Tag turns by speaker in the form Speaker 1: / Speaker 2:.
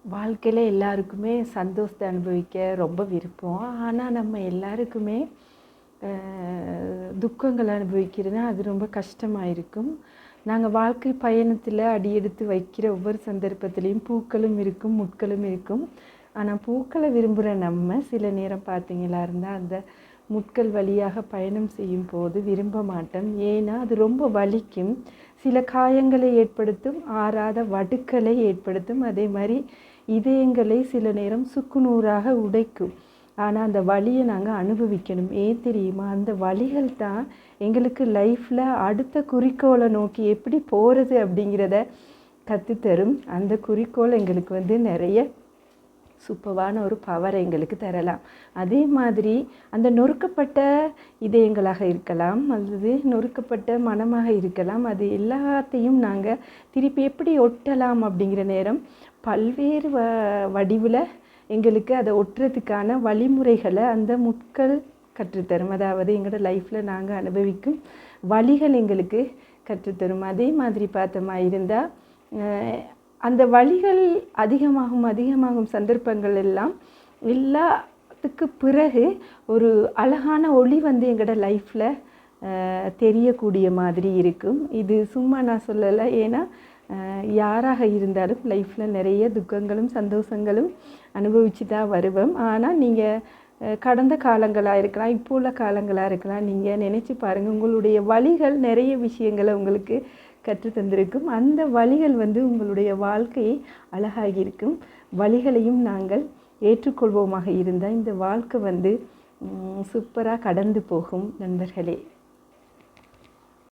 Speaker 1: வாழ்க்கையில் எல்லாருக்குமே சந்தோஷத்தை அனுபவிக்க ரொம்ப விருப்பம். ஆனால் நம்ம எல்லாருக்குமே துக்கங்களை அனுபவிக்கிறதுனா அது ரொம்ப கஷ்டமாக இருக்கும். நாங்கள் வாழ்க்கை பயணத்தில் அடியெடுத்து வைக்கிற ஒவ்வொரு சந்தர்ப்பத்திலையும் பூக்களும் இருக்கும், முட்களும் இருக்கும். ஆனால் பூக்களை விரும்புகிற நம்ம சில நேரம் பார்த்தீங்களா இருந்தால் அந்த முட்கள் வழியாக பயணம் செய்யும் போது விரும்ப மாட்டோம். ஏன்னா அது ரொம்ப வலிக்கும், சில காயங்களை ஏற்படுத்தும், ஆறாத வடுக்களை ஏற்படுத்தும். அதே மாதிரி இதயங்களை சில நேரம் சுக்குநூறாக உடைக்கும். ஆனால் அந்த வலியை நாங்கள் அனுபவிக்கணும். ஏன் தெரியுமா? அந்த வலிகள் தான் எங்களுக்கு லைஃப்பில் அடுத்த குறிக்கோளை நோக்கி எப்படி போகிறது அப்படிங்கிறத கற்றுத்தரும். அந்த குறிக்கோள் எங்களுக்கு நிறைய சூப்பரான ஒரு பவரை எங்களுக்கு தரலாம். அதே மாதிரி அந்த நொறுக்கப்பட்ட இதயங்களாக இருக்கலாம், அல்லது நொறுக்கப்பட்ட மனமாக இருக்கலாம். அது எல்லாத்தையும் நாங்கள் திருப்பி எப்படி ஒட்டலாம் அப்படிங்கிற நேரம் பல்வேறு வடிவில் எங்களுக்கு அதை ஒட்டுறதுக்கான வழிமுறைகளை அந்த முட்கள் கற்றுத்தரும். அதாவது எங்களோட லைஃப்பில் நாங்கள் அனுபவிக்கும் வழிகள் எங்களுக்கு கற்றுத்தரும். அதே மாதிரி பார்த்தோமா இருந்தால் அந்த வழிகள் அதிகமாகும் சந்தர்ப்பங்கள் எல்லாம் எல்லாத்துக்கு பிறகு ஒரு அழகான ஒளி எங்களோட லைஃப்பில் தெரியக்கூடிய மாதிரி இருக்கும். இது சும்மா நான் சொல்லலை. ஏன்னா யாராக இருந்தாலும் லைஃப்பில் நிறைய துக்கங்களும் சந்தோஷங்களும் அனுபவித்து தான் வருவோம். ஆனால் நீங்கள் கடந்த காலங்களாக இருக்கலாம், இப்போ உள்ள காலங்களாக இருக்கலாம், நீங்கள் நினச்சி பாருங்கள், உங்களுடைய வழிகள் நிறைய விஷயங்களை உங்களுக்கு கற்றுத்தந்திருக்கும். அந்த வழிகள் உங்களுடைய வாழ்க்கையை அழகாகி இருக்கும். வழிகளையும் நாங்கள் ஏற்றுக்கொள்வோமாக இருந்தால் இந்த வாழ்க்கை சூப்பராக கடந்து போகும் நண்பர்களே.